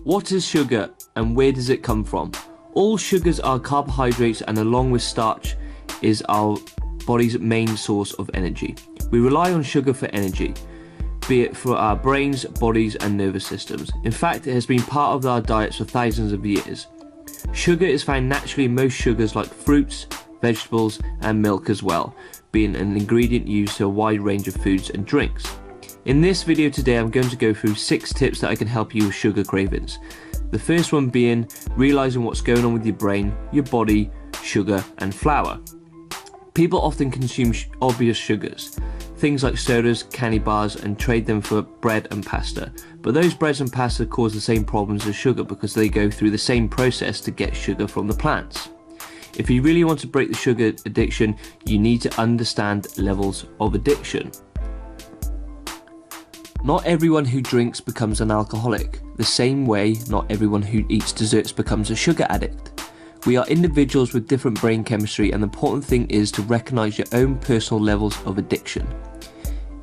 What is sugar and where does it come from? All sugars are carbohydrates, and along with starch is our body's main source of energy. We rely on sugar for energy, be it for our brains, bodies and nervous systems. In fact, it has been part of our diets for thousands of years. Sugar is found naturally in most sugars like fruits, vegetables and milk as well, being an ingredient used to a wide range of foods and drinks. In this video today, I'm going to go through 6 tips that I can help you with sugar cravings. The first one being realizing what's going on with your brain, your body, sugar and flour. People often consume obvious sugars, things like sodas, candy bars, and trade them for bread and pasta. But those breads and pasta cause the same problems as sugar because they go through the same process to get sugar from the plants. If you really want to break the sugar addiction, you need to understand levels of addiction. Not everyone who drinks becomes an alcoholic. The same way, not everyone who eats desserts becomes a sugar addict. We are individuals with different brain chemistry, and the important thing is to recognize your own personal levels of addiction.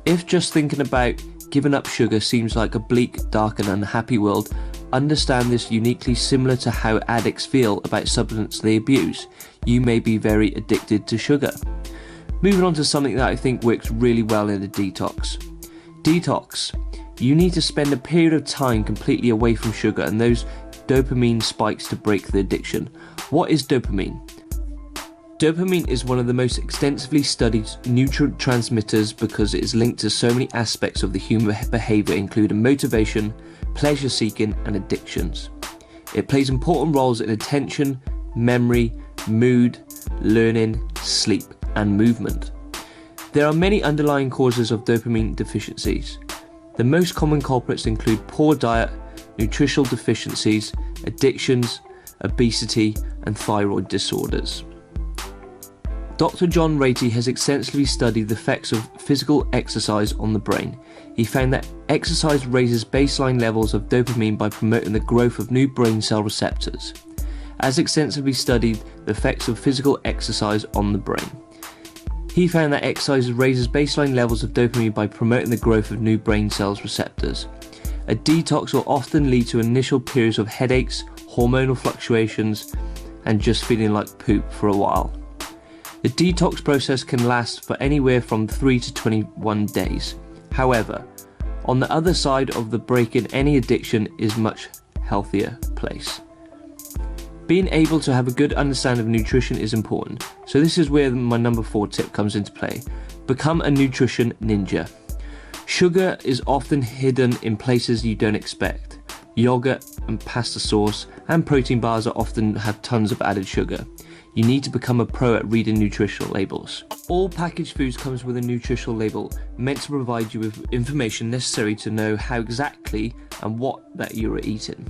If just thinking about giving up sugar seems like a bleak, dark and unhappy world, understand this uniquely similar to how addicts feel about substance they abuse. You may be very addicted to sugar. Moving on to something that I think works really well in a detox. Detox. You need to spend a period of time completely away from sugar and those dopamine spikes to break the addiction. What is dopamine? Dopamine is one of the most extensively studied neurotransmitters because it is linked to so many aspects of the human behavior, including motivation, pleasure seeking and addictions. It plays important roles in attention, memory, mood, learning, sleep and movement. There are many underlying causes of dopamine deficiencies. The most common culprits include poor diet, nutritional deficiencies, addictions, obesity and thyroid disorders. Dr. John Ratey has extensively studied the effects of physical exercise on the brain. He found that exercise raises baseline levels of dopamine by promoting the growth of new brain cell receptors. As extensively studied the effects of physical exercise on the brain. He found that exercise raises baseline levels of dopamine by promoting the growth of new brain cells receptors. A detox will often lead to initial periods of headaches, hormonal fluctuations, and just feeling like poop for a while. The detox process can last for anywhere from 3 to 21 days. However, on the other side of the breaking any addiction is much healthier place. Being able to have a good understanding of nutrition is important, so this is where my number 4 tip comes into play. Become a nutrition ninja. Sugar is often hidden in places you don't expect. Yogurt and pasta sauce and protein bars are often have tons of added sugar. You need to become a pro at reading nutritional labels. All packaged foods comes with a nutritional label meant to provide you with information necessary to know how exactly and what that you are eating.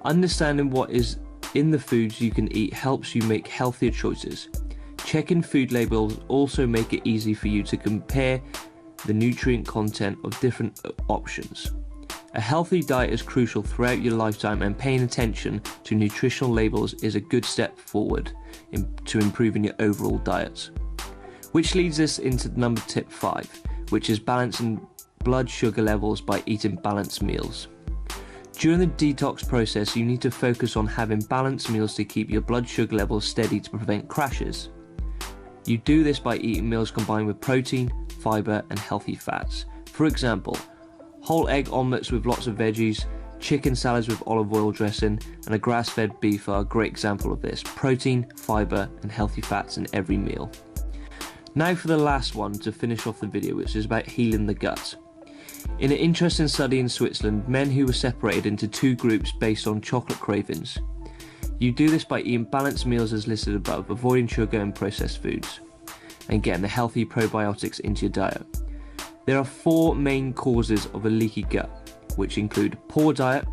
Understanding what is in the foods you can eat helps you make healthier choices. Checking food labels also make it easy for you to compare the nutrient content of different options. A healthy diet is crucial throughout your lifetime, and paying attention to nutritional labels is a good step forward to improving your overall diets. Which leads us into number tip 5, which is balancing blood sugar levels by eating balanced meals. During the detox process, you need to focus on having balanced meals to keep your blood sugar levels steady to prevent crashes. You do this by eating meals combined with protein, fiber and healthy fats. For example, whole egg omelettes with lots of veggies, chicken salads with olive oil dressing and a grass-fed beef are a great example of this. Protein, fiber and healthy fats in every meal. Now for the last one to finish off the video, which is about healing the gut. In an interesting study in Switzerland, men who were separated into 2 groups based on chocolate cravings. You do this by eating balanced meals as listed above, avoiding sugar and processed foods, and getting the healthy probiotics into your diet. There are 4 main causes of a leaky gut, which include poor diet,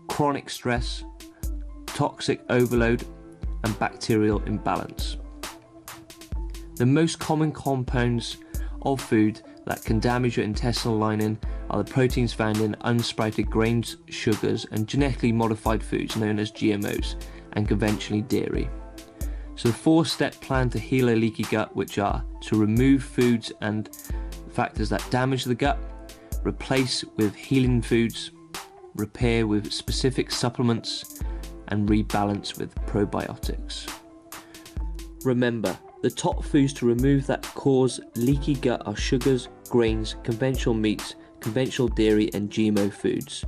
chronic stress, toxic overload, and bacterial imbalance. The most common compounds of food that can damage your intestinal lining are the proteins found in unsprouted grains, sugars, and genetically modified foods known as GMOs, and conventionally dairy. So the 4-step plan to heal a leaky gut, which are to remove foods and factors that damage the gut, replace with healing foods, repair with specific supplements, and rebalance with probiotics. Remember, the top foods to remove that cause leaky gut are sugars, grains, conventional meats, conventional dairy and GMO foods.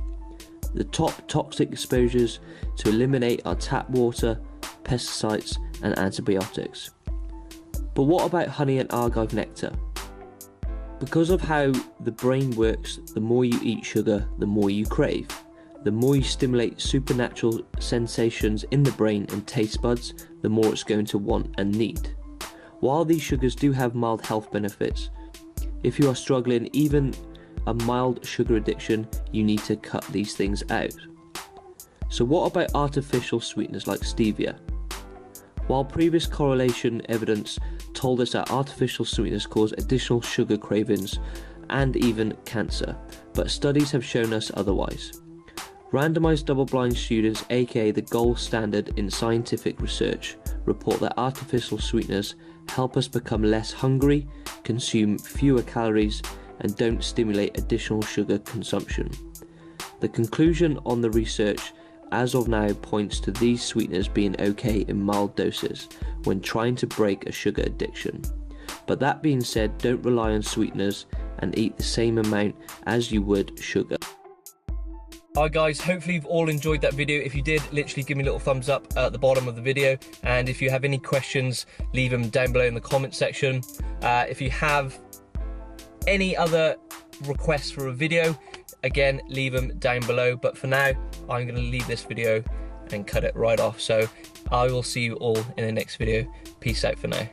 The top toxic exposures to eliminate are tap water, pesticides and antibiotics. But what about honey and agave nectar? Because of how the brain works, the more you eat sugar, the more you crave. The more you stimulate supernatural sensations in the brain and taste buds, the more it's going to want and need. While these sugars do have mild health benefits, if you are struggling even a mild sugar addiction, you need to cut these things out. So what about artificial sweeteners like stevia? While previous correlation evidence told us that artificial sweeteners cause additional sugar cravings and even cancer, but studies have shown us otherwise. Randomized double-blind students, aka the gold standard in scientific research, report that artificial sweeteners help us become less hungry, consume fewer calories, and don't stimulate additional sugar consumption. The conclusion on the research as of now points to these sweeteners being okay in mild doses when trying to break a sugar addiction. But that being said, don't rely on sweeteners and eat the same amount as you would sugar. Alright guys, hopefully you've all enjoyed that video. If you did, literally give me a little thumbs up at the bottom of the video, and if you have any questions, leave them down below in the comment section. If you have any other requests for a video, again, leave them down below. But for now, I'm going to leave this video and cut it right off. So I will see you all in the next video. Peace out for now.